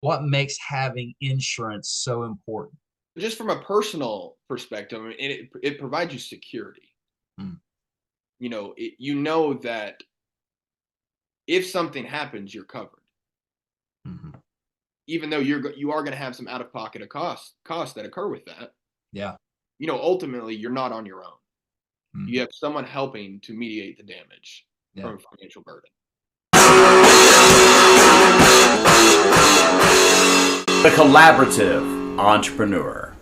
What makes having insurance so important? Just from a personal perspective, I mean, it provides you security. Mm, You know that if something happens, you're covered. mhm. Even though you are going to have some out of pocket costs that occur with that. Yeah. Ultimately, you're not on your own. You Mhm. have someone helping to mediate the damage Yeah. from a financial burden. The collaborative entrepreneur.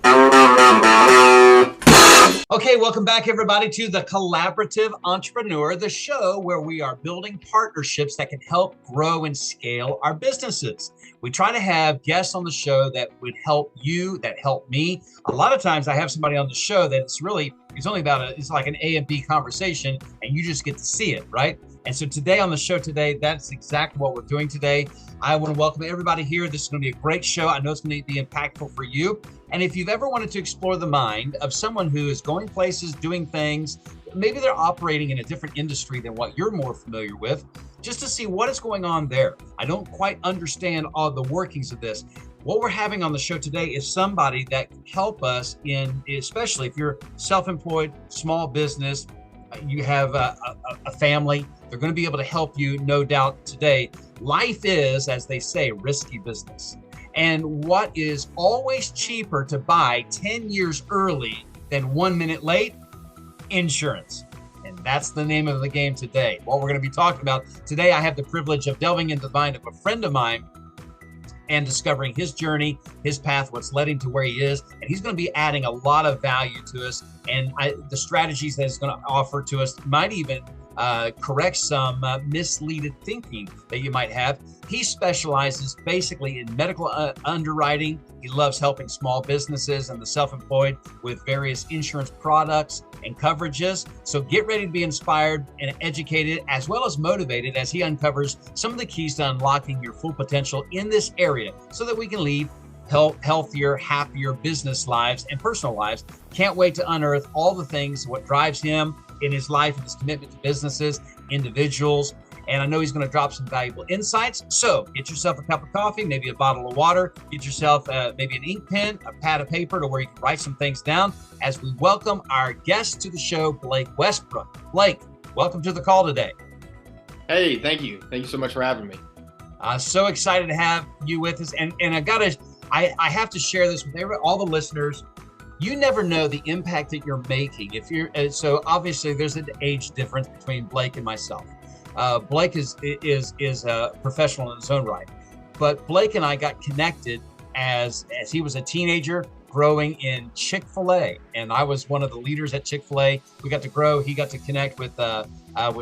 Okay, welcome back, everybody, to the Collaborative Entrepreneur, the show where we are building partnerships that can help grow and scale our businesses. We try to have guests on the show that would help you, that help me. A lot of times I have somebody on the show that it's like an A and B conversation, and you just get to see it, right? And so today on the show today, that's exactly what we're doing today. I want to welcome everybody here. This is going to be a great show. I know it's going to be impactful for you. And if you've ever wanted to explore the mind of someone who is going places, doing things, maybe they're operating in a different industry than what you're more familiar with, just to see what is going on there. I don't quite understand all the workings of this. What we're having on the show today is somebody that can help us especially if you're self-employed, small business, you have a family, they're going to be able to help you, no doubt, today. Life is, as they say, risky business. And what is always cheaper to buy 10 years early than 1 minute late? Insurance. And that's the name of the game today. What we're going to be talking about today, I have the privilege of delving into the mind of a friend of mine and discovering his journey, his path, what's led him to where he is. And he's going to be adding a lot of value to us. And the strategies that he's going to offer to us might even correct some misleaded thinking that you might have. He specializes basically in medical underwriting. He loves helping small businesses and the self-employed with various insurance products and coverages. So get ready to be inspired and educated, as well as motivated, as he uncovers some of the keys to unlocking your full potential in this area so that we can lead healthier, happier business lives and personal lives. Can't wait to unearth all the things, what drives him in his life and his commitment to businesses, individuals. And I know he's going to drop some valuable insights. So get yourself a cup of coffee, maybe a bottle of water, get yourself maybe an ink pen, a pad of paper to where you can write some things down as we welcome our guest to the show, Blake Westbrook. Blake, welcome to the call today. Hey, thank you. Thank you so much for having me. So excited to have you with us. And I have to share this with all the listeners. You never know the impact that you're making. So obviously there's an age difference between Blake and myself. Blake is a professional in his own right, but Blake and I got connected as he was a teenager growing in Chick-fil-A, and I was one of the leaders at Chick-fil-A. We got to grow. He got to connect with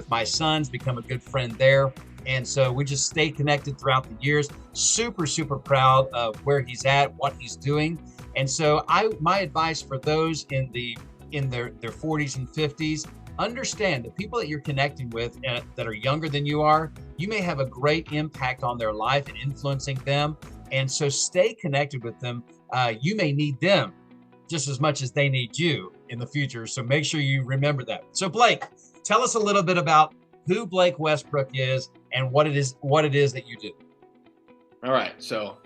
my sons, become a good friend there. And so we just stayed connected throughout the years. Super, super proud of where he's at, what he's doing. And so my advice for those in their 40s and 50s, understand the people that you're connecting with that are younger than you are, you may have a great impact on their life and influencing them. And so stay connected with them. You may need them just as much as they need you in the future. So make sure you remember that. So Blake, tell us a little bit about who Blake Westbrook is and what it is that you do. All right. So,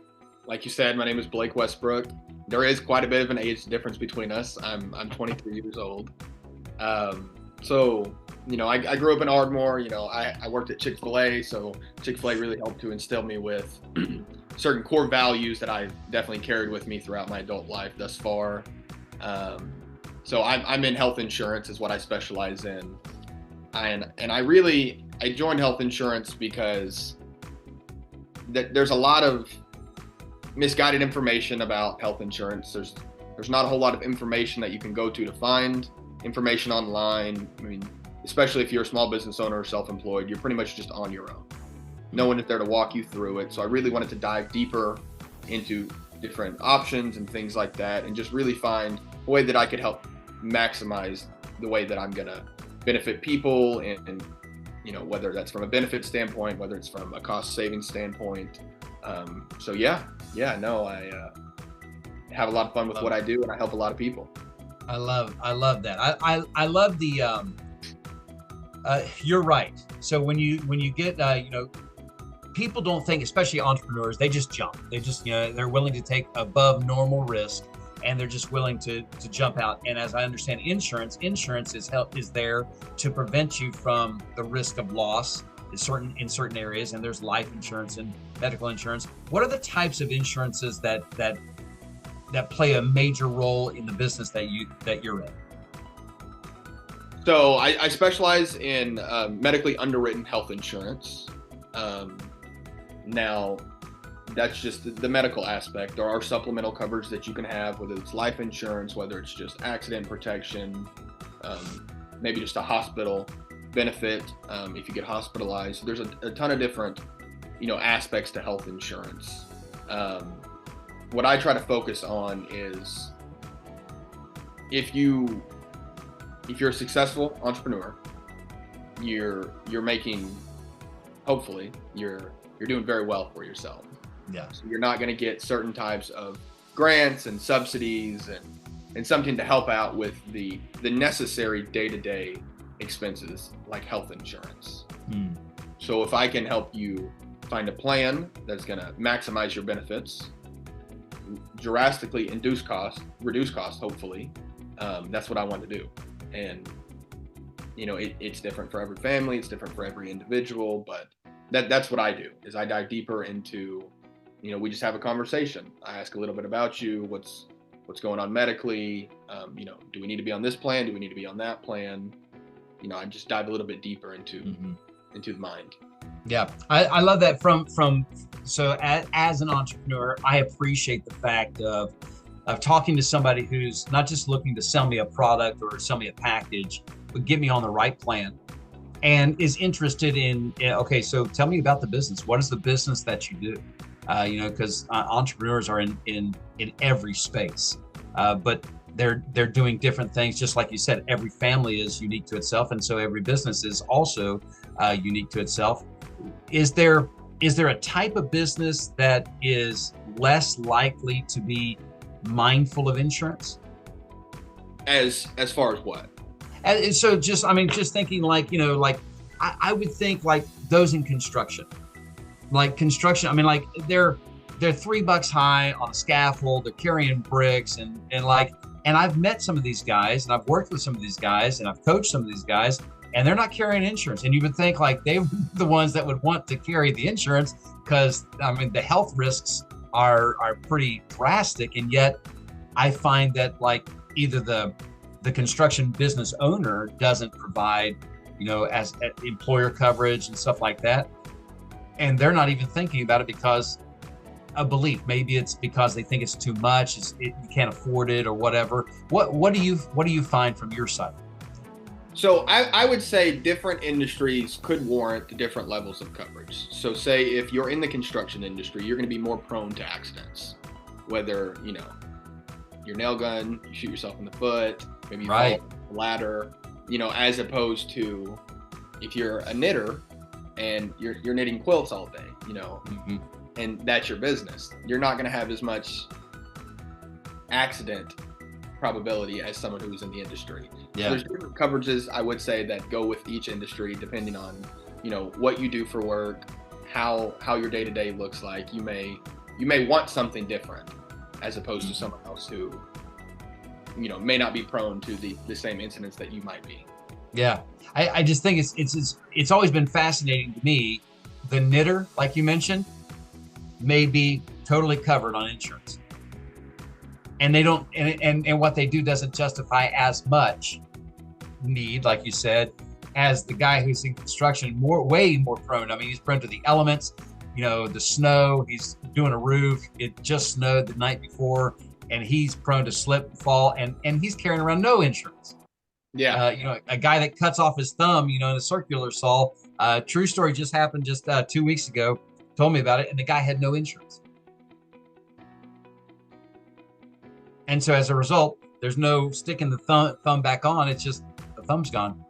like you said, my name is Blake Westbrook. There is quite a bit of an age difference between us. I'm 23 years old. I grew up in Ardmore. I worked at Chick-fil-A, so Chick-fil-A really helped to instill me with certain core values that I've definitely carried with me throughout my adult life thus far. So I'm in health insurance is what I specialize in. And I joined health insurance because there's a lot of misguided information about health insurance. There's not a whole lot of information that you can go to find information online. I mean, especially if you're a small business owner or self-employed, you're pretty much just on your own. No one is there to walk you through it. So I really wanted to dive deeper into different options and things like that, and just really find a way that I could help maximize the way that I'm gonna benefit people, and whether that's from a benefit standpoint, whether it's from a cost saving standpoint. I have a lot of fun with what I do, and I help a lot of people. I love that. I love the you're right. So when you get people don't think, especially entrepreneurs, they just jump. They just, they're willing to take above normal risk, and they're just willing to jump out. And as I understand insurance is there to prevent you from the risk of loss in certain areas. And there's life insurance and medical insurance. What are the types of insurances that play a major role in the business that you're in? So I specialize in medically underwritten health insurance. Now, that's just the medical aspect. There are supplemental coverage that you can have, whether it's life insurance, whether it's just accident protection, maybe just a hospital benefit if you get hospitalized. There's a ton of different, aspects to health insurance. What I try to focus on is if you're a successful entrepreneur, you're making, hopefully, you're doing very well for yourself. Yeah. So you're not going to get certain types of grants and subsidies and something to help out with the necessary day-to-day expenses like health insurance. So if I can help you find a plan that's going to maximize your benefits, drastically reduce cost, hopefully, that's what I want to do. And it's different for every family, it's different for every individual, but that's what I do. Is I dive deeper into, we just have a conversation. I ask a little bit about you, what's going on medically, do we need to be on this plan, do we need to be on that plan? I just dive a little bit deeper into the mind. Yeah, I love that. So as an entrepreneur, I appreciate the fact of talking to somebody who's not just looking to sell me a product or sell me a package, but get me on the right plan, and is interested in, okay, so tell me about the business. What is the business that you do? Because entrepreneurs are in every space, but they're doing different things. Just like you said, every family is unique to itself, and so every business is also unique to itself. Is there a type of business that is less likely to be mindful of insurance? As far as what? And so just thinking I would think like those in construction, they're $3 high on a scaffold, they're carrying bricks and I've met some of these guys, and I've worked with some of these guys, and I've coached some of these guys, and they're not carrying insurance. And you would think like they were the ones that would want to carry the insurance, because the health risks are pretty drastic. And yet I find that like either the construction business owner doesn't provide, as employer coverage and stuff like that. And they're not even thinking about it because a belief. Maybe it's because they think it's too much, you can't afford it or whatever. What do you find from your side? So I would say different industries could warrant different levels of coverage. So say if you're in the construction industry, you're going to be more prone to accidents, whether, your nail gun, you shoot yourself in the foot, maybe you fall off a ladder, as opposed to if you're a knitter and you're knitting quilts all day, and that's your business, you're not going to have as much accident probability as someone who's in the industry. Yeah. So there's different coverages, I would say, that go with each industry depending on, what you do for work, how your day-to-day looks like. You may want something different as opposed to someone else who, may not be prone to the same incidents that you might be. Yeah. I just think it's always been fascinating to me. The knitter, like you mentioned, may be totally covered on insurance, and they don't, and what they do doesn't justify as much need, like you said, as the guy who's in construction, way more prone. He's prone to the elements, the snow. He's doing a roof. It just snowed the night before, and he's prone to slip and fall, and he's carrying around no insurance. Yeah. A guy that cuts off his thumb, in a circular saw. True story, just happened just 2 weeks ago. Told me about it, and the guy had no insurance. And so as a result, there's no sticking the thumb back on. It's just the thumb's gone.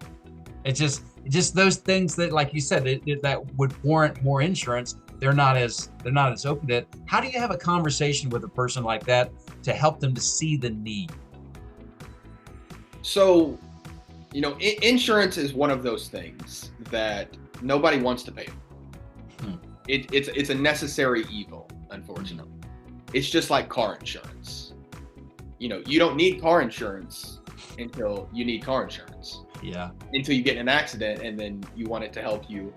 It's just those things that, like you said, that would warrant more insurance. They're not as open to it. How do you have a conversation with a person like that to help them to see the need? So, insurance is one of those things that nobody wants to pay for. it's a necessary evil, unfortunately. It's just like car insurance. You don't need car insurance until you need car insurance. Yeah. Until you get in an accident, and then you want it to help you,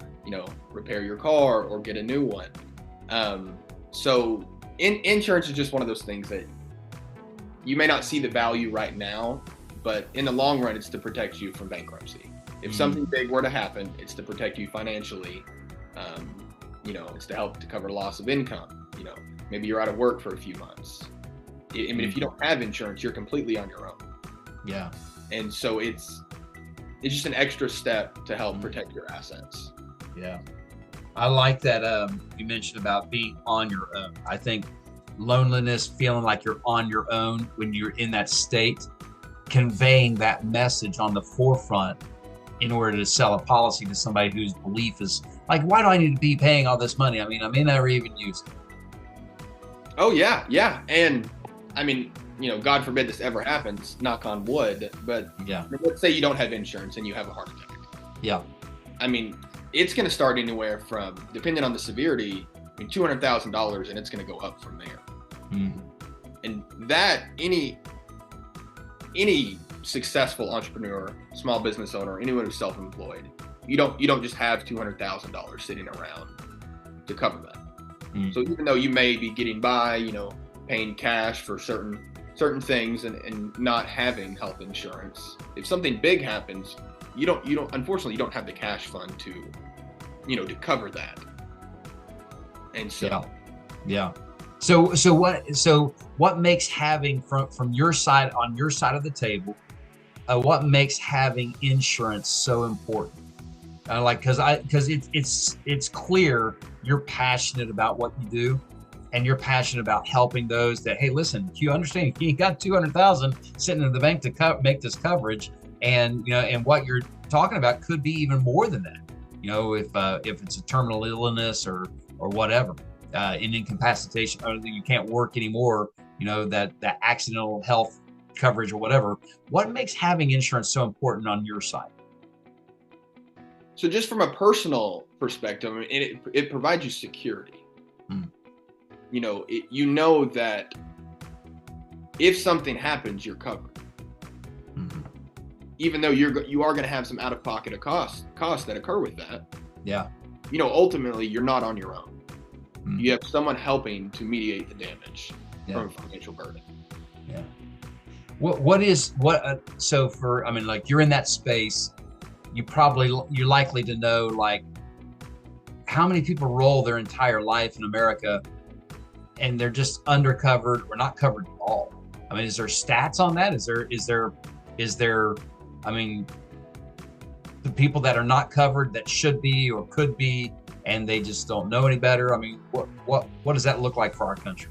repair your car or get a new one. So insurance is just one of those things that you may not see the value right now, but in the long run, it's to protect you from bankruptcy. If something big were to happen, it's to protect you financially. It's to help to cover loss of income. Maybe you're out of work for a few months. I mean, if you don't have insurance, you're completely on your own. Yeah. And so it's just an extra step to help protect your assets. Yeah. I like that you mentioned about being on your own. I think loneliness, feeling like you're on your own when you're in that state, conveying that message on the forefront in order to sell a policy to somebody whose belief is like, why do I need to be paying all this money? I mean, I may never even use it. Oh, yeah. Yeah. And I mean, God forbid this ever happens, knock on wood, but yeah. Let's say you don't have insurance and you have a heart attack. Yeah. I mean, it's going to start anywhere from, depending on the severity, $200,000, and it's going to go up from there. And that any successful entrepreneur, small business owner, anyone who's self-employed, you don't just have $200,000 sitting around to cover that. So even though you may be getting by, paying cash for certain things and not having health insurance, if something big happens, unfortunately you don't have the cash fund to cover that. And so yeah. So what makes having from your side, on your side of the table, what makes having insurance so important? Because it's clear you're passionate about what you do, and you're passionate about helping those that, hey, listen, you understand, you got 200,000 sitting in the bank to make this coverage, and and what you're talking about could be even more than that. If it's a terminal illness or whatever, an incapacitation, or you can't work anymore, that accidental health coverage or whatever. What makes having insurance so important on your side? So just from a personal perspective, it provides you security. That if something happens, you're covered. Even though you are going to have some out-of-pocket costs that occur with that. Yeah. Ultimately, you're not on your own. You have someone helping to mediate the damage from a financial burden. Yeah. So you're in that space, you're likely to know, like, how many people roll their entire life in America and they're just undercovered or not covered at all? I mean, is there stats on that? Is there the people that are not covered that should be or could be, and they just don't know any better? I mean, what does that look like for our country?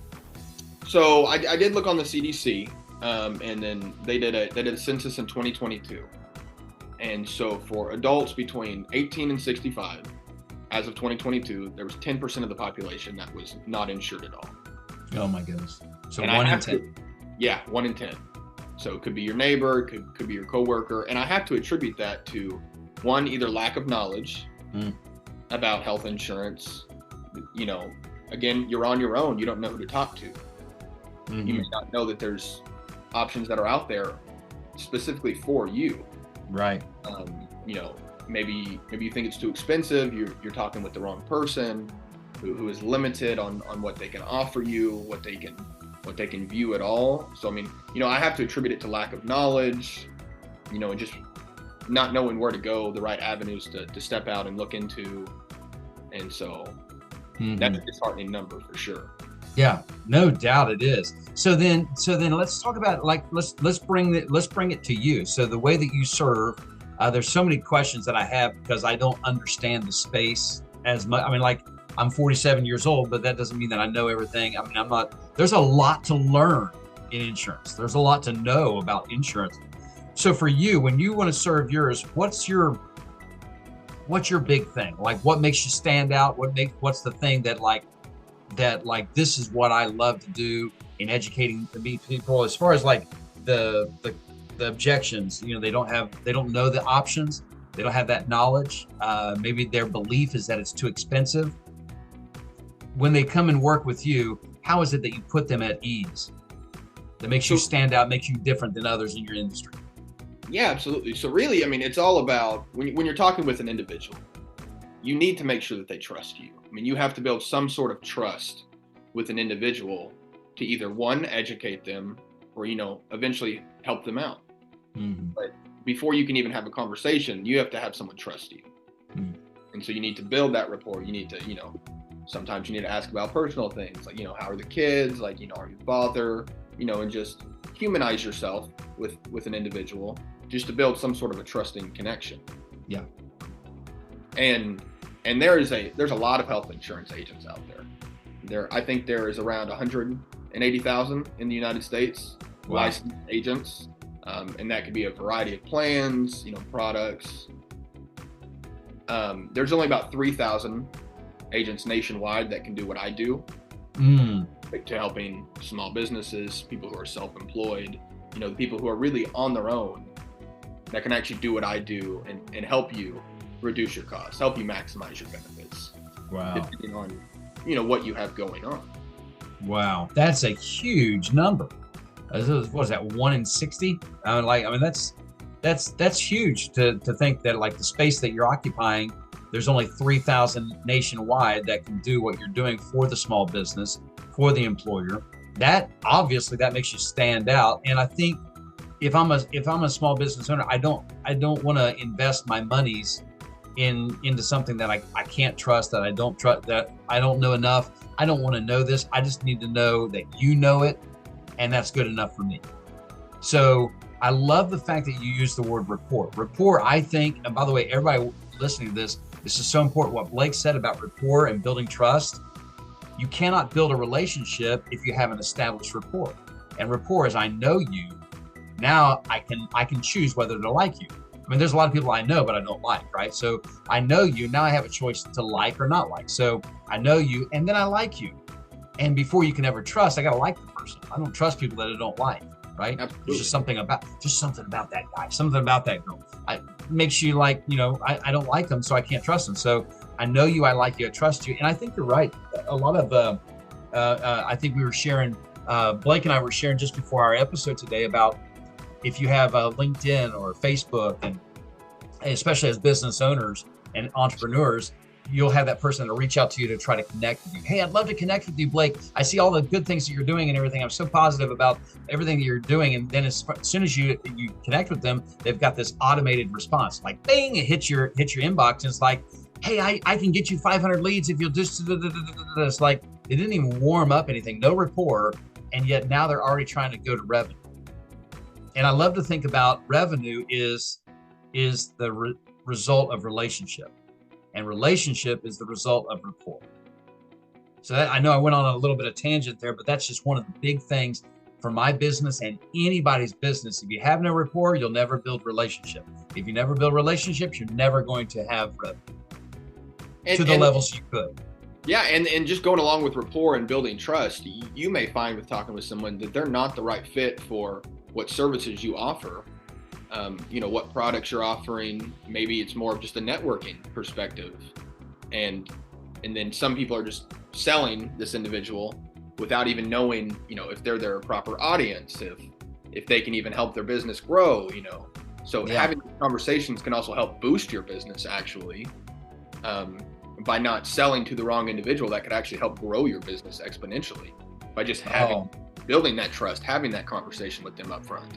So I did look on the CDC, and then they did a census in 2022. And so for adults between 18 and 65, as of 2022, there was 10% of the population that was not insured at all. Oh my goodness. So 1 in 10. Yeah, 1 in 10. So it could be your neighbor, could be your coworker. And I have to attribute that to, one, either lack of knowledge about health insurance. Again, you're on your own. You don't know who to talk to. You may not know that there's options that are out there specifically for you. Right. Maybe you think it's too expensive. You're talking with the wrong person who is limited on what they can offer you, what they can view at all. So I have to attribute it to lack of knowledge, and just not knowing where to go, the right avenues to step out and look into. And so that's a disheartening number for sure. Yeah, no doubt it is. So then let's talk about, like, let's bring it to you. So the way that you serve, there's so many questions that I have because I don't understand the space as much. I'm 47 years old, but that doesn't mean that I know everything. There's a lot to learn in insurance. There's a lot to know about insurance. So for you, when you want to serve yours, what's your big thing? Like, what makes you stand out? What's the thing that this is what I love to do in educating the people, as far as like the objections, they don't know the options. They don't have that knowledge. Maybe their belief is that it's too expensive. when they come and work with you, how is it that you put them at ease? That makes you stand out, makes you different than others in your industry? Yeah, absolutely. So really, I mean, it's all about when you're talking with an individual, you need to make sure that they trust you. I mean, you have to build some sort of trust with an individual to either one, educate them, or, eventually help them out. Mm-hmm. But before you can even have a conversation, you have to have someone trust you. Mm-hmm. And so you need to build that rapport. You need to, sometimes you need to ask about personal things like, how are the kids? Like, are you a father? And just humanize yourself with an individual just to build some sort of a trusting connection. Yeah. And there's a lot of health insurance agents out there. I think there is around 180,000 in the United States, wow, licensed agents. And that could be a variety of plans, products. There's only about 3,000 agents nationwide that can do what I do. To helping small businesses, people who are self-employed, the people who are really on their own that can actually do what I do and help you reduce your costs, help you maximize your benefits. Wow. Depending on, what you have going on. Wow. That's a huge number. What is that, 1 in 60? That's huge to think that like the space that you're occupying, there's only 3,000 nationwide that can do what you're doing for the small business, for the employer. That obviously that makes you stand out. And I think if I'm a small business owner, I don't want to invest my monies into something that I can't trust, that I don't trust, that I don't know enough. I don't want to know this. I just need to know that you know it, and that's good enough for me. So I love the fact that you use the word rapport. Rapport, I think, and by the way, everybody listening to this is so important. What Blake said about rapport and building trust. You cannot build a relationship if you haven't established rapport. And rapport is I know you. Now I can choose whether to like you. I mean, there's a lot of people I know, but I don't like, right? So I know you. Now I have a choice to like or not like. So I know you, and then I like you. And before you can ever trust, I got to like the person. I don't trust people that I don't like, right? Absolutely. There's just something about that guy, something about that girl. Makes you like, I don't like them, so I can't trust them. So I know you, I like you, I trust you. And I think you're right. A lot of, I think we were sharing, Blake and I were sharing just before our episode today about if you have LinkedIn or Facebook, and especially as business owners and entrepreneurs, you'll have that person to reach out to you to try to connect with you. Hey, I'd love to connect with you, Blake. I see all the good things that you're doing and everything. I'm so positive about everything that you're doing. And then as soon as you connect with them, they've got this automated response, like bang, it hits your inbox. And it's like, hey, I can get you 500 leads if you'll just, it's like, they didn't even warm up anything, no rapport. And yet now they're already trying to go to revenue. And I love to think about revenue is the result of relationship. And relationship is the result of rapport. So I know I went on a little bit of tangent there, but that's just one of the big things for my business and anybody's business. If you have no rapport, you'll never build relationship. If you never build relationships, you're never going to have revenue to the levels you could. Yeah, and just going along with rapport and building trust, you may find with talking with someone that they're not the right fit for what services you offer. What products you're offering. Maybe it's more of just a networking perspective. And then some people are just selling this individual without even knowing, if they're their proper audience, if they can even help their business grow, So having conversations can also help boost your business actually, by not selling to the wrong individual. That could actually help grow your business exponentially by just building that trust, having that conversation with them up front.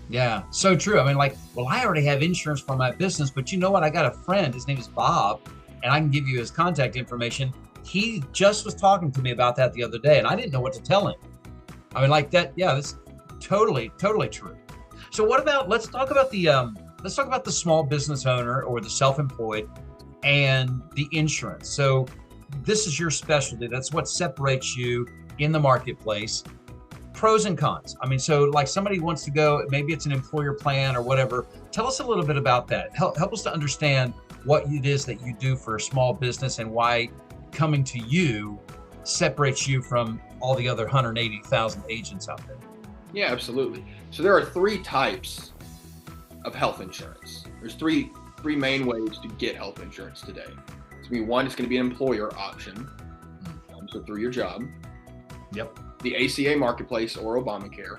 Yeah, so true. I mean, I already have insurance for my business, but you know what? I got a friend, his name is Bob, and I can give you his contact information. He just was talking to me about that the other day, and I didn't know what to tell him. I mean, that's totally true. So what about, let's talk about the small business owner or the self-employed and the insurance. So this is your specialty. That's what separates you in the marketplace. Pros and cons. I mean, so like somebody wants to go, maybe it's an employer plan or whatever. Tell us a little bit about that. Help us to understand what it is that you do for a small business and why coming to you separates you from all the other 180,000 agents out there. Yeah, absolutely. So there are 3 types of health insurance. There's three main ways to get health insurance today. One is going to be an employer option. so through your job. Yep. The ACA marketplace or Obamacare,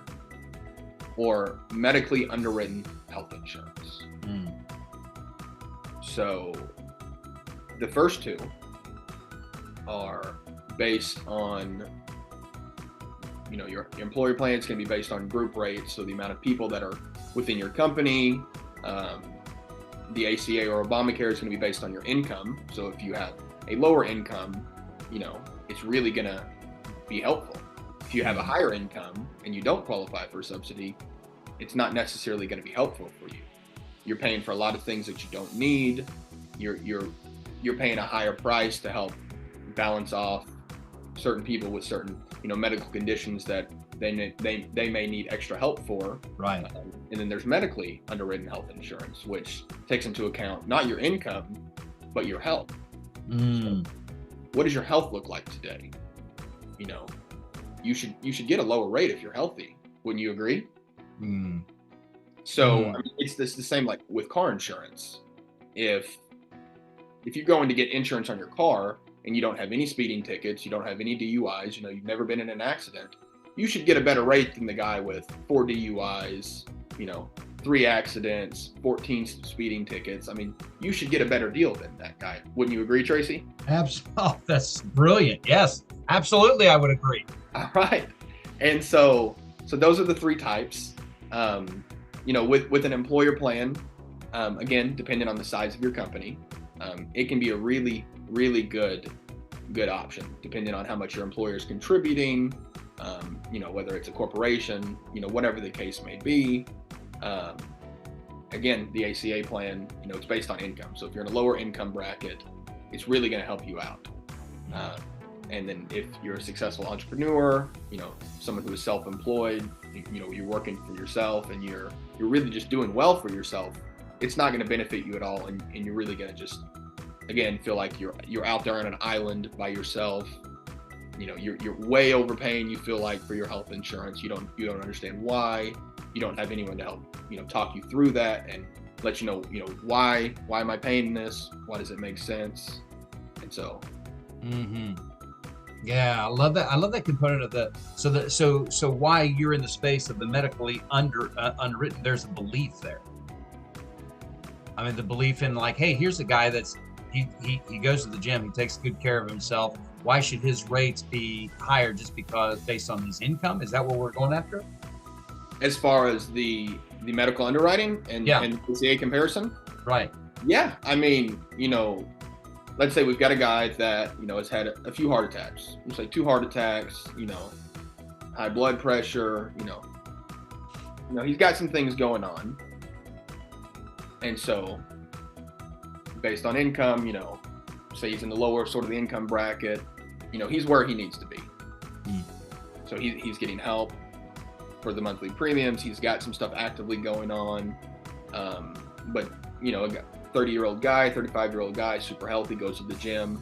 or medically underwritten health insurance. So the first two are based on, your employer plan is going to be based on group rates, so the amount of people that are within your company. The ACA or Obamacare is going to be based on your income. So if you have a lower income, it's really going to be helpful. If you have a higher income and you don't qualify for a subsidy, it's not necessarily going to be helpful for you. You're paying for a lot of things that you don't need. You're paying a higher price to help balance off certain people with certain medical conditions that they may need extra help for. Right. And then there's medically underwritten health insurance, which takes into account not your income, but your health. So what does your health look like today? You should get a lower rate if you're healthy. Wouldn't you agree? So I mean, it's the same like with car insurance. If you're going to get insurance on your car and you don't have any speeding tickets, you don't have any DUIs, you've never been in an accident, you should get a better rate than the guy with 4 DUIs, 3 accidents, 14 speeding tickets. I mean, you should get a better deal than that guy. Wouldn't you agree, Tracy? Absolutely. Oh, that's brilliant. Yes, absolutely. I would agree. All right. And so those are the 3 types. With an employer plan, again, depending on the size of your company, it can be a really, really good option, depending on how much your employer is contributing, whether it's a corporation, whatever the case may be. Again, the ACA plan, it's based on income. So if you're in a lower income bracket, it's really going to help you out. And then if you're a successful entrepreneur, someone who is self-employed, you're working for yourself and you're really just doing well for yourself, it's not going to benefit you at all. And you're really going to just, again, feel like you're out there on an island by yourself. You're way overpaying, you feel like, for your health insurance. You don't understand why. You don't have anyone to help, talk you through that and let you know, why am I paying this? Why does it make sense? And so. Yeah, I love that. I love that component of the, so why you're in the space of the medically unwritten, there's a belief there. I mean, the belief in like, hey, here's a guy he goes to the gym, he takes good care of himself. Why should his rates be higher just because based on his income? Is that what we're going after? As far as the medical underwriting and ACA comparison? Right. Yeah. I mean, let's say we've got a guy that, has had a few heart attacks. Let's say 2 heart attacks, high blood pressure, he's got some things going on. And so based on income, say he's in the lower sort of the income bracket, he's where he needs to be. So he's getting help for the monthly premiums. He's got some stuff actively going on. But, a 30-year-old guy, 35-year-old guy, super healthy, goes to the gym,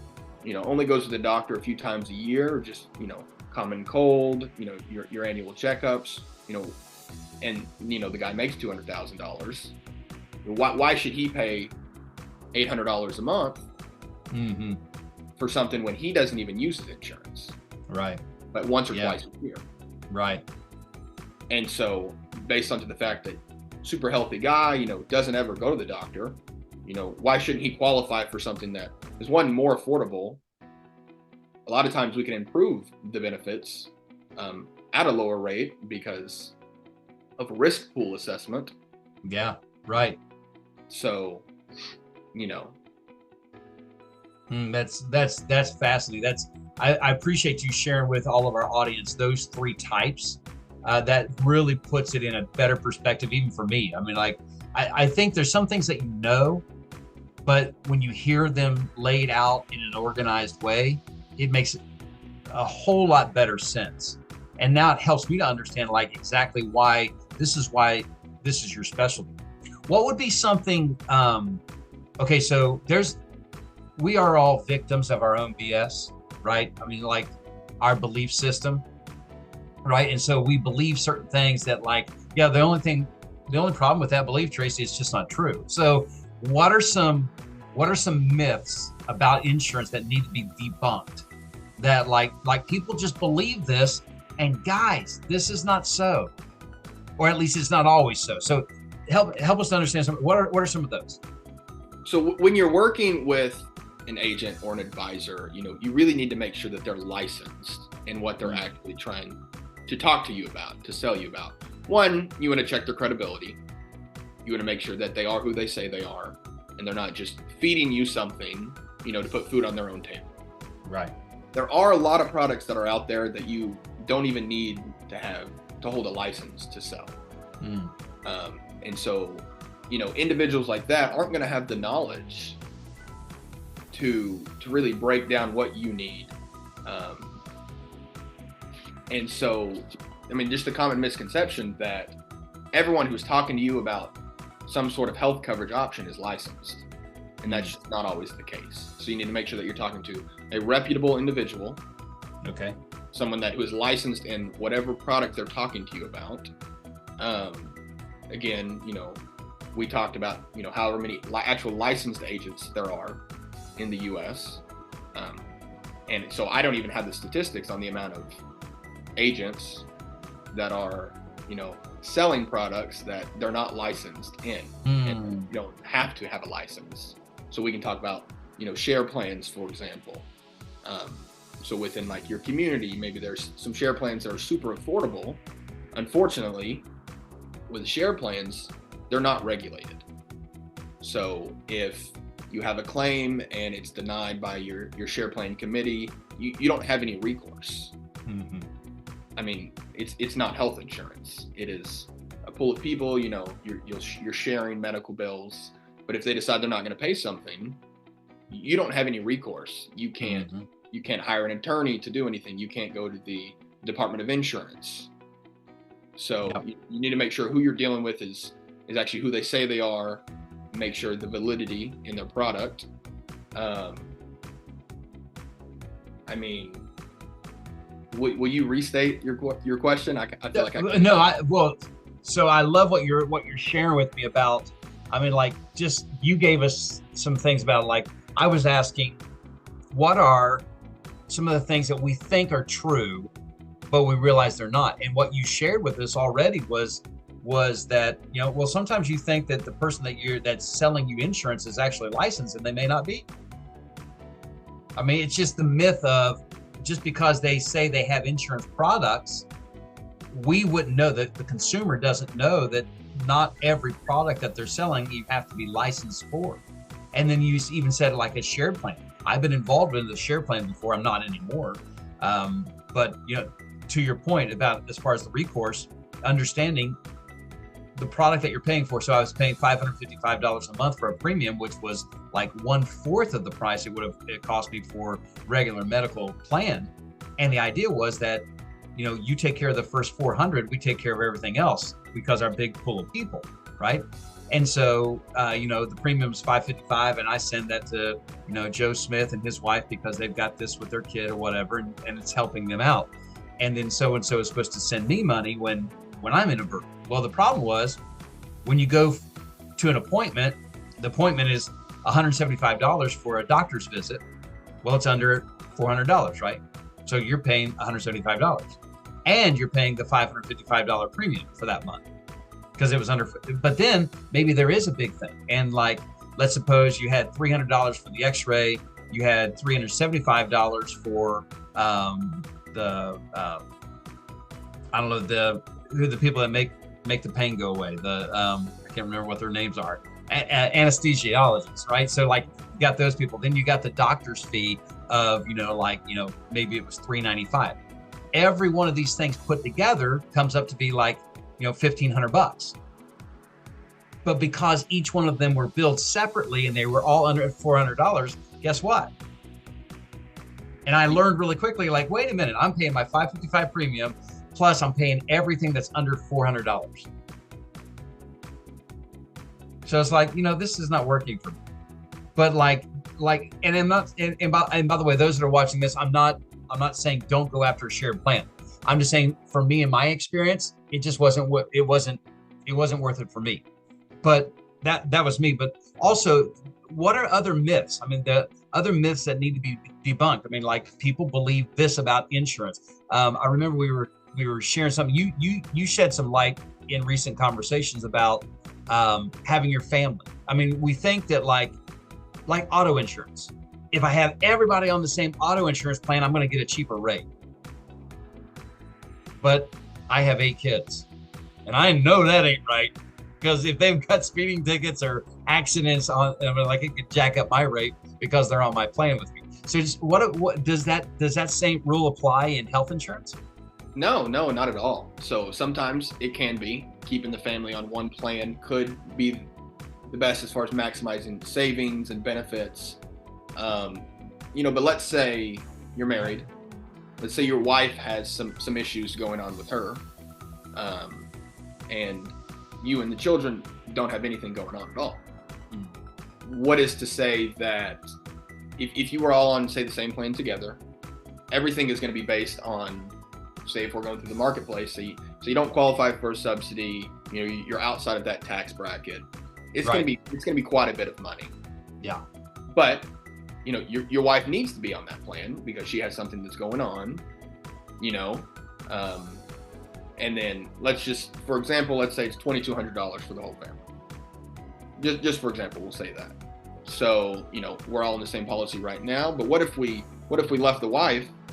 only goes to the doctor a few times a year, just, common cold, your annual checkups, and, the guy makes $200,000. Why should he pay $800 a month for something when he doesn't even use his insurance? Right. But once or twice a year. Right. And so based on the fact that super healthy guy, doesn't ever go to the doctor, why shouldn't he qualify for something that is, one, more affordable? A lot of times we can improve the benefits at a lower rate because of a risk pool assessment. Yeah, right. So, that's fascinating. I appreciate you sharing with all of our audience those 3 types. That really puts it in a better perspective, even for me. I mean, like, I think there's some things that but when you hear them laid out in an organized way, it makes a whole lot better sense. And now it helps me to understand like exactly why this is your specialty. What would be something, okay, so we are all victims of our own BS, right? I mean, like our belief system, right? And so we believe certain things that like, yeah, the only problem with that belief, Tracy, is just not true. So what are some myths about insurance that need to be debunked? that like people just believe this, and guys, this is not so, or at least it's not always so. So help us to understand what are some of those? So when you're working with an agent or an advisor, you really need to make sure that they're licensed in what they're actually trying to talk to you about, to sell you about. One, you want to check their credibility. You want to make sure that they are who they say they are, and they're not just feeding you something, to put food on their own table. Right. There are a lot of products that are out there that you don't even need to hold a license to sell. And so, individuals like that aren't going to have the knowledge to really break down what you need. And so, just a common misconception that everyone who's talking to you about some sort of health coverage option is licensed. And that's just not always the case. So you need to make sure that you're talking to a reputable individual. Okay. Someone who is licensed in whatever product they're talking to you about. Again, we talked about, however many actual licensed agents there are in the US. And so I don't even have the statistics on the amount of agents that are, selling products that they're not licensed in. And you don't have to have a license. So we can talk about, share plans, for example. So within like your community, maybe there's some share plans that are super affordable. Unfortunately, with share plans, they're not regulated. So if you have a claim and it's denied by your share plan committee, you don't have any recourse. It's not health insurance. It is a pool of people, you're sharing medical bills. But if they decide they're not going to pay something, you don't have any recourse. You can't hire an attorney to do anything. You can't go to the Department of Insurance. So you need to make sure who you're dealing with is actually who they say they are. Make sure the validity in their product. Will you restate your question? I feel like So I love what you're sharing with me about. Just you gave us some things about, like, I was asking, what are some of the things that we think are true, but we realize they're not? And what you shared with us already was that, sometimes you think that the person that's selling you insurance is actually licensed, and they may not be. It's just the myth of, just because they say they have insurance products, we wouldn't know, that the consumer doesn't know that not every product that they're selling you have to be licensed for. And then you even said like a shared plan. I've been involved in the shared plan before. I'm not anymore. But to your point about, as far as the recourse, understanding the product that you're paying for. So I was paying $555 a month for a premium, which was like 1/4 of the price it cost me for regular medical plan. And the idea was that, you take care of the first 400, we take care of everything else, because our big pool of people, right? And so, the premium's $555, and I send that to, Joe Smith and his wife, because they've got this with their kid or whatever, and it's helping them out. And then so-and-so is supposed to send me money when I'm in a burden. Well, the problem was, when you go to an appointment, the appointment is $175 for a doctor's visit. Well, it's under $400, right? So you're paying $175, and you're paying the $555 premium for that month, because it was under. But then maybe there is a big thing, and like, let's suppose you had $300 for the X-ray, you had $375 for the people that make the pain go away. I can't remember what their names are. Anesthesiologists, right? So like, you got those people. Then you got the doctor's fee of, maybe it was $395. Every one of these things put together comes up to be like, $1,500. But because each one of them were billed separately and they were all under $400, guess what? And I learned really quickly, like, wait a minute, I'm paying my $555 premium, plus I'm paying everything that's under $400. So it's like, this is not working for me. But and I'm not, and by the way, those that are watching this, I'm not saying don't go after a shared plan. I'm just saying, for me, in my experience, it just wasn't worth it for me. But that was me. But also, what are other myths? The other myths that need to be debunked. I mean, like people believe this about insurance. I remember we were sharing something. You shed some light in recent conversations about having your family. I mean, we think that like auto insurance. If I have everybody on the same auto insurance plan, I'm going to get a cheaper rate. But I have 8 kids, and I know that ain't right. Because if they've got speeding tickets or accidents on, I mean, like it could jack up my rate because they're on my plan with me. So just what does that same rule apply in health insurance? No, not at all. So sometimes it can be keeping the family on one plan could be the best as far as maximizing savings and benefits. But let's say you're married. Let's say your wife has some issues going on with her, and you and the children don't have anything going on at all. What is to say that if you were all on, say, the same plan together, everything is going to be based on, say, if we're going through the marketplace, so you don't qualify for a subsidy, you're outside of that tax bracket. It's Right. going to be quite a bit of money. Yeah. But your wife needs to be on that plan because she has something that's going on, and then let's say it's $2,200 for the whole family. Just for example, we'll say that. So, we're all in the same policy right now, but what if we left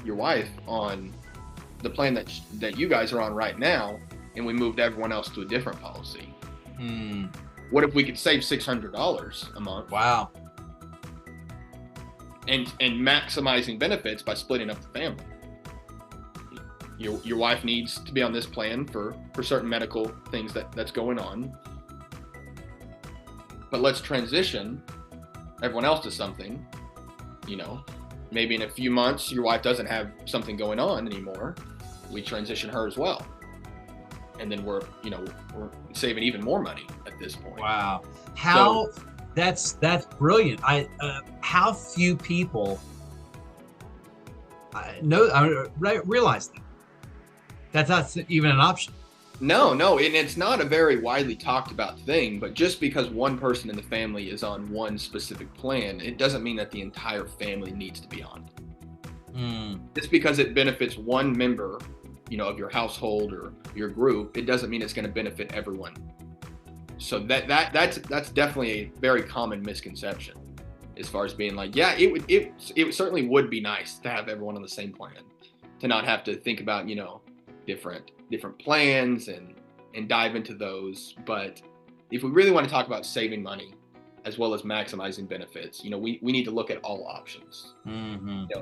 your wife on the plan that you guys are on right now, and we moved everyone else to a different policy? What if we could save $600 a month? Wow. And maximizing benefits by splitting up the family. Your wife needs to be on this plan for certain medical things that's going on. But let's transition everyone else to something, maybe in a few months your wife doesn't have something going on anymore. We transition her as well. And then we're saving even more money at this point. Wow. That's brilliant. How few people realize that's not even an option. No, and it's not a very widely talked about thing, but just because one person in the family is on one specific plan, it doesn't mean that the entire family needs to be on it. Just because it benefits one member, of your household or your group, it doesn't mean it's going to benefit everyone. So that's definitely a very common misconception as far as being like, yeah, it certainly would be nice to have everyone on the same plan, to not have to think about, different plans and dive into those. But if we really want to talk about saving money as well as maximizing benefits, we need to look at all options.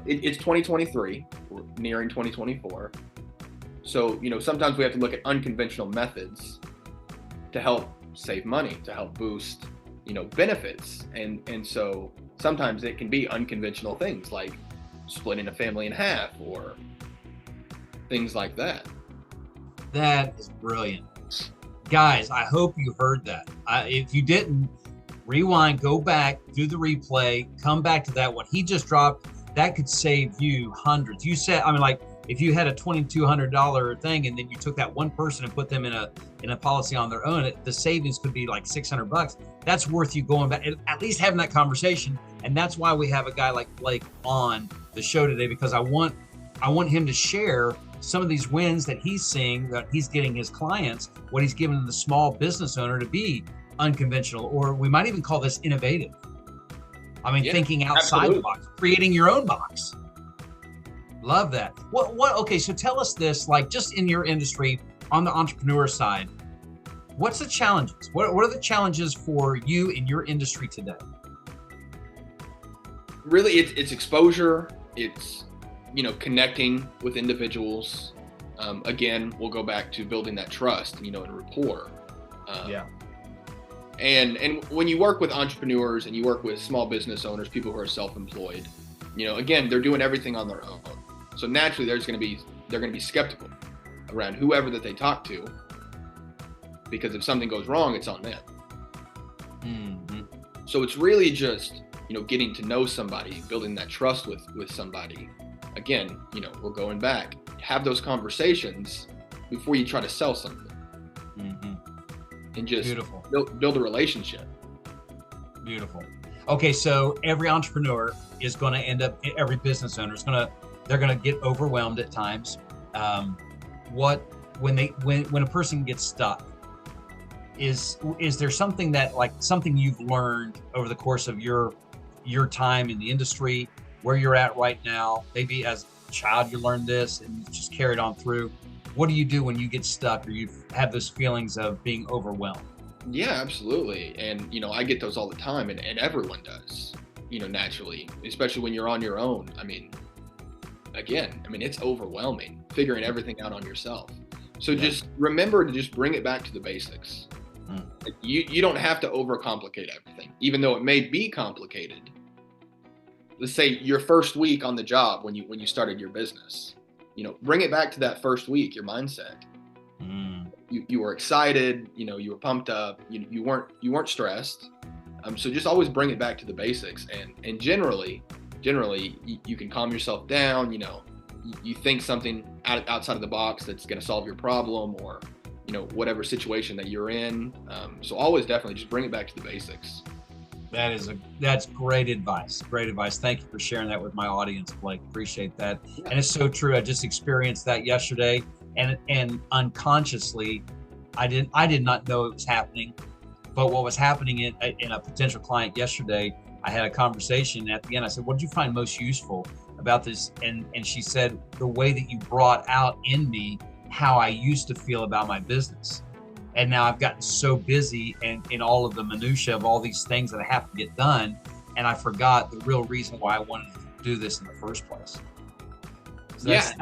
It's 2023, we're nearing 2024. So, sometimes we have to look at unconventional methods to help save money, to help boost, benefits. And so sometimes it can be unconventional things like splitting a family in half or things like that. That is brilliant. Guys, I hope you heard that. If you didn't, rewind, go back, do the replay, come back to that one. He just dropped, that could save you hundreds. You said, if you had a $2,200 thing and then you took that one person and put them in a policy on their own, the savings could be like $600. That's worth you going back, at least having that conversation. And that's why we have a guy like Blake on the show today, because I want him to share some of these wins that he's seeing, that he's getting his clients, what he's given the small business owner to be unconventional, or we might even call this innovative. Thinking outside the box, creating your own box. Love that. Okay, so tell us this, like just in your industry, on the entrepreneur side, what's the challenges? What are the challenges for you in your industry today? Really, it's exposure. It's, connecting with individuals. Again, we'll go back to building that trust, and rapport. And when you work with entrepreneurs and you work with small business owners, people who are self-employed, again, they're doing everything on their own. So naturally, they're going to be skeptical around whoever that they talk to, because if something goes wrong, it's on them. So it's really just, getting to know somebody, building that trust with somebody. Again, we're going back, have those conversations before you try to sell something. And just build a relationship. Beautiful. Okay, so every entrepreneur is going to end up, every business owner is they're going to get overwhelmed at times. When a person gets stuck, is there something something you've learned over the course of your time in the industry, where you're at right now? Maybe as a child you learned this and you've just carried on through. What do you do when you get stuck or you have those feelings of being overwhelmed? Yeah, absolutely. And, I get those all the time, and everyone does, naturally, especially when you're on your own. It's overwhelming figuring everything out on yourself. So just remember to just bring it back to the basics. You don't have to overcomplicate everything, even though it may be complicated. Let's say your first week on the job when you started your business, bring it back to that first week, your mindset. You were excited, you were pumped up, you weren't stressed. So just always bring it back to the basics, and generally you can calm yourself down. You think something outside of the box that's going to solve your problem, or whatever situation that you're in. So always definitely just bring it back to the basics. That's great advice. Great advice. Thank you for sharing that with my audience, Blake. Appreciate that. Yeah. And it's so true. I just experienced that yesterday, and unconsciously, I did not know it was happening. But what was happening in a potential client yesterday, I had a conversation at the end. I said, "What did you find most useful about this?" And she said, "The way that you brought out in me how I used to feel about my business. And now I've gotten so busy and in all of the minutia of all these things that I have to get done, and I forgot the real reason why I wanted to do this in the first place." So that's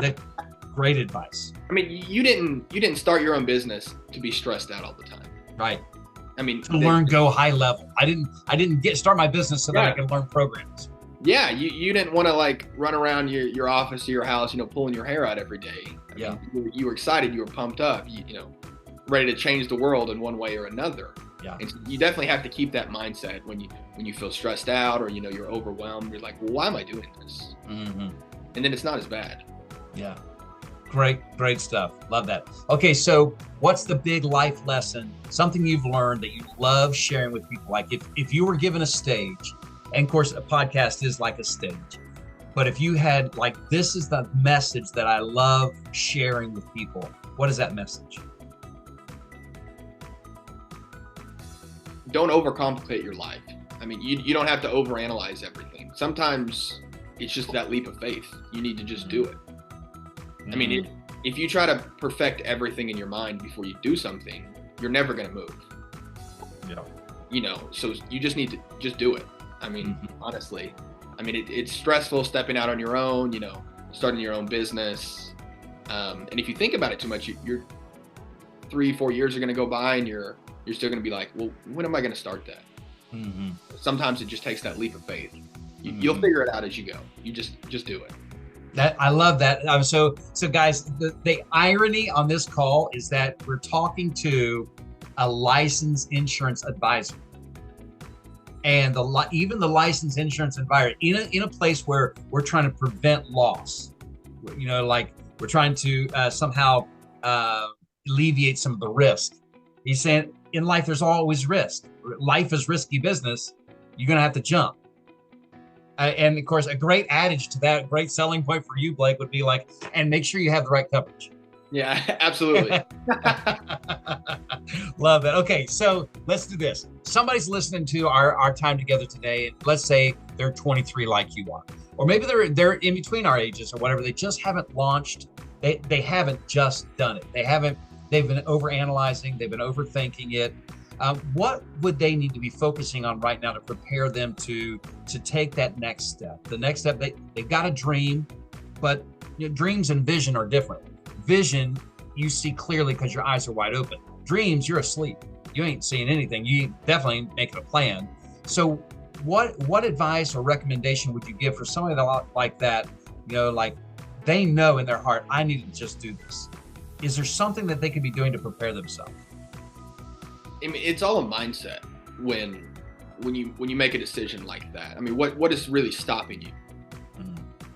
great advice. You didn't start your own business to be stressed out all the time. Right. To learn, go high level. I didn't start my business so that I could learn programs. Yeah, you didn't want to run around your office or your house, pulling your hair out every day. You were excited, you were pumped up, ready to change the world in one way or another. Yeah. And so you definitely have to keep that mindset when you feel stressed out, or you're overwhelmed. You're like, well, why am I doing this? Mm-hmm. And then it's not as bad. Yeah. Great stuff. Love that. Okay, so what's the big life lesson, something you've learned that you love sharing with people? Like if you were given a stage, and of course a podcast is like a stage, but if you had this is the message that I love sharing with people, what is that message? Don't overcomplicate your life. You don't have to overanalyze everything. Sometimes it's just that leap of faith. You need to just do it. If you try to perfect everything in your mind before you do something, you're never going to move. Yeah. So you just need to just do it. Honestly, it's stressful stepping out on your own, starting your own business. And if you think about it too much, you're 3-4 years are going to go by, and you're still going to be like, well, when am I going to start that? Mm-hmm. Sometimes it just takes that leap of faith. You'll figure it out as you go. You just do it. I love that. So guys, the irony on this call is that we're talking to a licensed insurance advisor, and even the licensed insurance advisor in a place where we're trying to prevent loss. We're trying to somehow alleviate some of the risk. He's saying in life there's always risk. Life is risky business. You're going to have to jump. And of course, a great adage to that, great selling point for you, Blake, would be and make sure you have the right coverage. Yeah, absolutely. Love that. Okay, so let's do this. Somebody's listening to our time together today, and let's say they're 23 like you are, or maybe they're in between our ages or whatever. They just haven't launched. They haven't just done it. They've been overanalyzing. They've been overthinking it. What would they need to be focusing on right now to prepare them to take that next step? The next step, they've got a dream, but dreams and vision are different. Vision, you see clearly because your eyes are wide open. Dreams, you're asleep. You ain't seeing anything. You definitely making a plan. So what advice or recommendation would you give for somebody like that, they know in their heart, I need to just do this. Is there something that they could be doing to prepare themselves? It's all a mindset when you make a decision like that. What is really stopping you?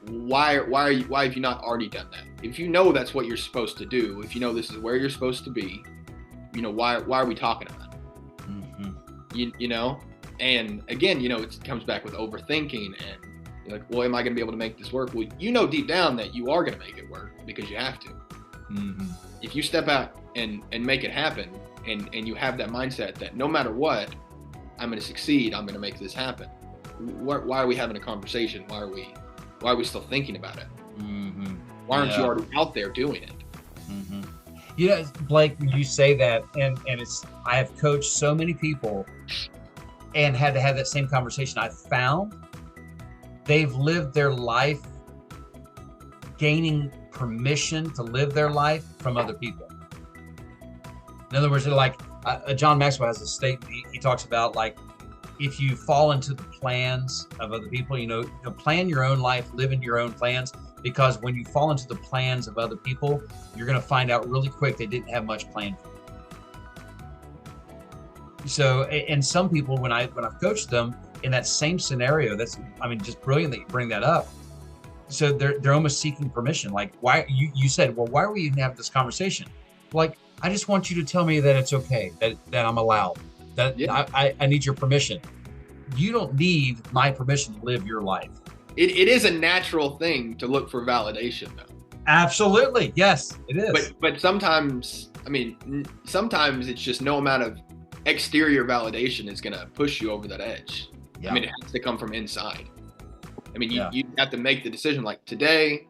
Why have you not already done that? If you know that's what you're supposed to do, if you know this is where you're supposed to be, why are we talking about it? Mm-hmm. And again, it comes back with overthinking, and you're like, well, am I going to be able to make this work? Well, deep down that you are going to make it work because you have to. Mm-hmm. If you step out and make it happen, and you have that mindset that no matter what, I'm going to succeed, I'm going to make this happen. Why are we having a conversation? Why are we still thinking about it? Mm-hmm. Why aren't you already out there doing it? Mm-hmm. Blake, you say that, and I have coached so many people and had to have that same conversation. I've found they've lived their life gaining permission to live their life from other people. In other words, like John Maxwell has a statement. He talks about, like, if you fall into the plans of other people, plan your own life, live in your own plans, because when you fall into the plans of other people, you're going to find out really quick they didn't have much planned for you. So, and some people, when I've coached them in that same scenario, just brilliant that you bring that up. So they're almost seeking permission. Like, why you said, well, why are we even having this conversation? Like, I just want you to tell me that it's okay, that I'm allowed, that I need your permission. You don't need my permission to live your life. It is a natural thing to look for validation, though. Absolutely. Yes, it is. But sometimes it's just no amount of exterior validation is going to push you over that edge. Yeah. It has to come from inside. You have to make the decision, like, today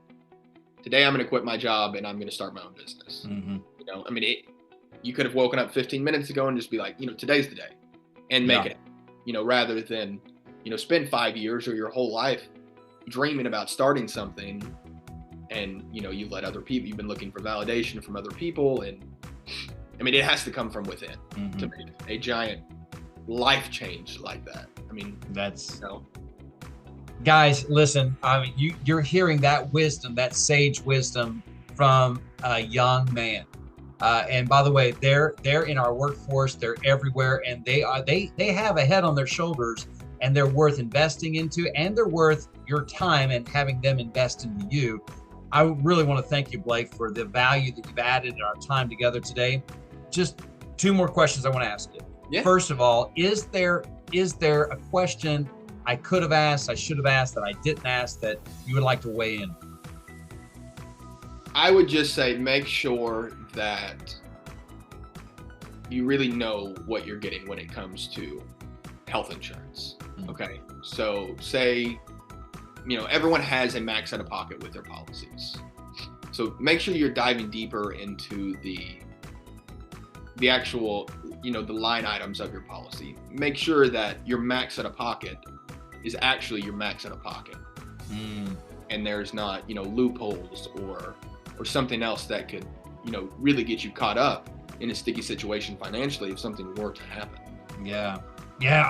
I'm going to quit my job and I'm going to start my own business. Mm-hmm. You could have woken up 15 minutes ago and just be like, today's the day, and make it, rather than, spend 5 years or your whole life dreaming about starting something, and, you've let other people, you've been looking for validation from other people. And it has to come from within to make a giant life change like that. That's, guys, listen, you're hearing that wisdom, that sage wisdom from a young man. And by the way, they're in our workforce. They're everywhere, and they have a head on their shoulders, and they're worth investing into, and they're worth your time and having them invest into you. I really want to thank you, Blake, for the value that you've added in our time together today. Just 2 more questions I want to ask you. Yeah. First of all, is there a question I could have asked, I should have asked, that I didn't ask, that you would like to weigh in? I would just say, make sure that you really know what you're getting when it comes to health insurance. Okay. So say, everyone has a max out of pocket with their policies. So make sure you're diving deeper into the actual, the line items of your policy. Make sure that your max out of pocket is actually your max out of pocket. And there's not, loopholes or something else that could, really get you caught up in a sticky situation financially if something were to happen. Yeah.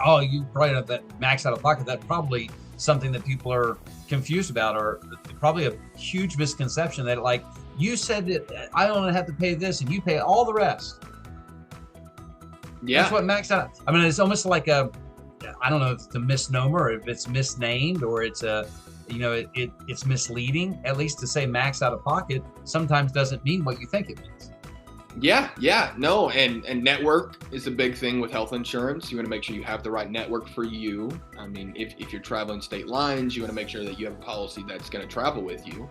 Oh, you brought up that max out of pocket. That's probably something that people are confused about, or probably a huge misconception that, like, you said that I don't have to pay this and you pay all the rest. Yeah. That's what max out. It's almost like I don't know if it's a misnomer, or if it's misnamed, or it's it's misleading. At least to say max out of pocket sometimes doesn't mean what you think it means. Yeah. No, and network is a big thing with health insurance. You want to make sure you have the right network for you. If you're traveling state lines, you want to make sure that you have a policy that's going to travel with you.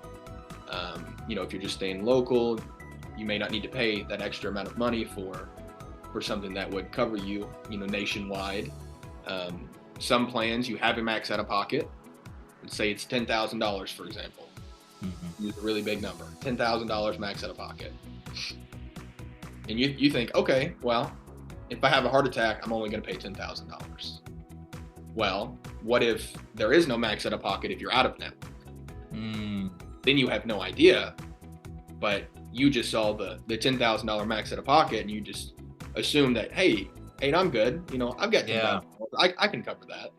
If you're just staying local, you may not need to pay that extra amount of money for something that would cover you, nationwide. Some plans you have a max out of pocket. Let's say it's $10,000, for example. Use a really big number, $10,000 max out of pocket. And you think, okay, well, if I have a heart attack, I'm only going to pay $10,000. Well, what if there is no max out of pocket if you're out of network? Then you have no idea, but you just saw the $10,000 max out of pocket, and you just assume that, hey, I'm good. I've got $10,000. I can cover that.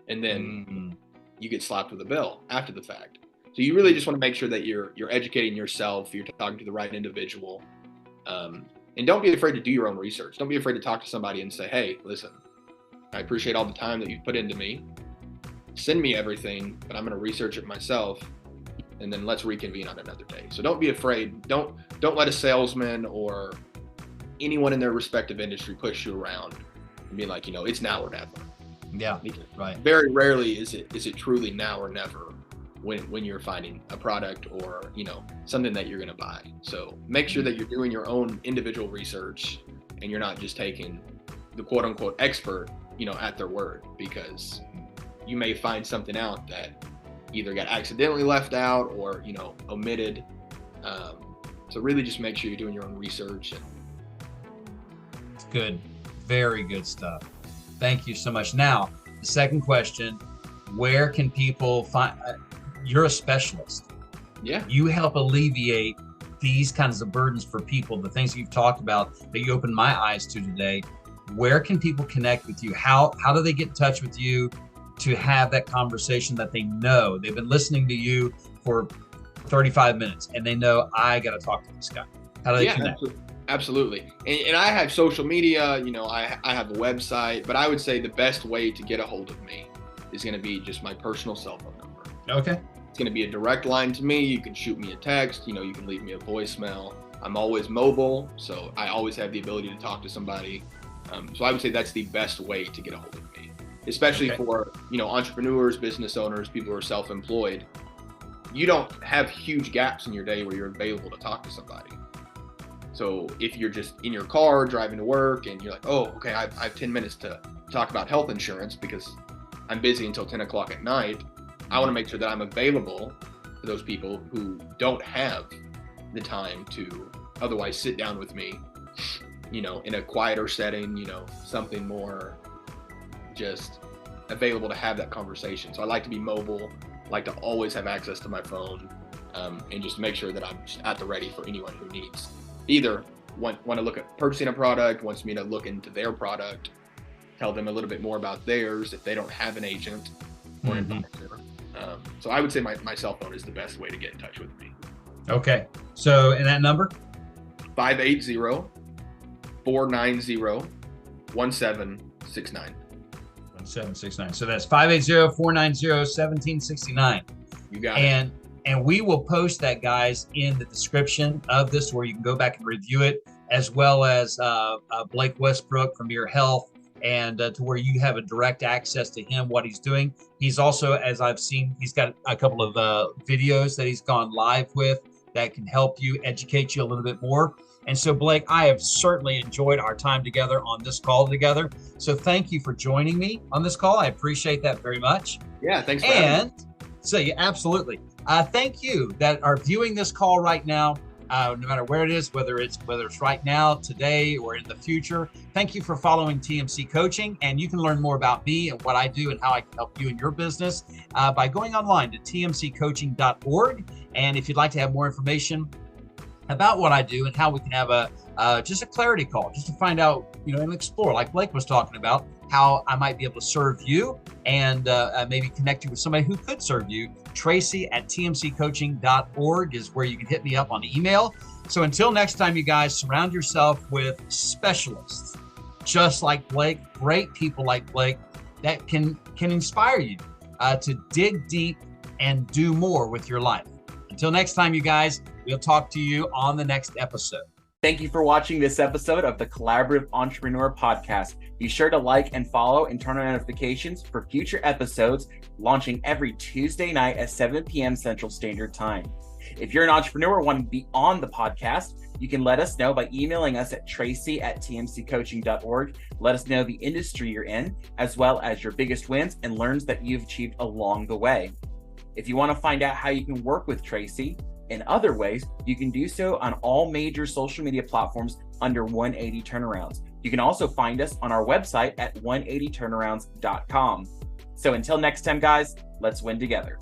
And then you get slapped with a bill after the fact. So you really just want to make sure that you're educating yourself, you're talking to the right individual. And don't be afraid to do your own research. Don't be afraid to talk to somebody and say, hey, listen, I appreciate all the time that you've put into me. Send me everything, but I'm going to research it myself, and then let's reconvene on another day. So don't be afraid. Don't let a salesman or anyone in their respective industry push you around and be like, it's now or never. Yeah, right. Very rarely is it truly now or never when you're finding a product or, you know, something that you're going to buy. So make sure that you're doing your own individual research and you're not just taking the quote unquote expert, you know, at their word, because you may find something out that either got accidentally left out or, you know, omitted. So really just make sure you're doing your own research. It's good. Very good stuff. Thank you so much. Now, the second question, where can people find, you're a specialist. Yeah. You help alleviate these kinds of burdens for people, the things you've talked about that you opened my eyes to today. Where can people connect with you? How do they get in touch with you to have that conversation that they know they've been listening to you for 35 minutes and they know I got to talk to this guy? How do they connect? Absolutely. And I have social media, you know, I have a website, but I would say the best way to get a hold of me is going to be just my personal cell phone number. Okay. It's going to be a direct line to me. You can shoot me a text, you know, you can leave me a voicemail. I'm always mobile, so I always have the ability to talk to somebody. So I would say that's the best way to get a hold of me, especially for, you know, entrepreneurs, business owners, people who are self-employed. You don't have huge gaps in your day where you're available to talk to somebody. So if you're just in your car driving to work and you're like, oh, okay, I have 10 minutes to talk about health insurance because I'm busy until 10 o'clock at night, I want to make sure that I'm available for those people who don't have the time to otherwise sit down with me, you know, in a quieter setting, you know, something more just available to have that conversation. So I like to be mobile, like to always have access to my phone, and just make sure that I'm just at the ready for anyone who needs either want to look at purchasing a product, wants me to look into their product, tell them a little bit more about theirs if they don't have an agent or an advisor. So I would say my cell phone is the best way to get in touch with me. Okay. So, and that number? 580-490-1769. 1769. So that's 580-490-1769. You got it. And we will post that, guys, in the description of this, where you can go back and review it, as well as Blake Westbrook from Your Health, and to where you have a direct access to him, what he's doing. He's also, as I've seen, he's got a couple of videos that he's gone live with that can help you, educate you a little bit more. And so, Blake, I have certainly enjoyed our time together on this call together. So thank you for joining me on this call. I appreciate that very much. Yeah, thanks for having me. So yeah, absolutely. Thank you that are viewing this call right now, no matter where it is, whether it's right now, today, or in the future. Thank you for following TMC Coaching, and you can learn more about me and what I do and how I can help you in your business by going online to tmccoaching.org. And if you'd like to have more information about what I do and how we can have just a clarity call, just to find out, you know, and explore, like Blake was talking about, how I might be able to serve you and maybe connect you with somebody who could serve you, Tracy at tmccoaching.org is where you can hit me up on email. So until next time, you guys, surround yourself with specialists just like Blake, great people like Blake that can inspire you to dig deep and do more with your life. Until next time, you guys, we'll talk to you on the next episode. Thank you for watching this episode of the Collaborative Entrepreneur Podcast. Be sure to like and follow and turn on notifications for future episodes launching every Tuesday night at 7 p.m. Central Standard Time. If you're an entrepreneur wanting to be on the podcast, you can let us know by emailing us at tracy@tmccoaching.org. Let us know the industry you're in, as well as your biggest wins and learns that you've achieved along the way. If you want to find out how you can work with Tracy in other ways, you can do so on all major social media platforms under 180 Turnarounds. You can also find us on our website at 180turnarounds.com. So until next time, guys, let's win together.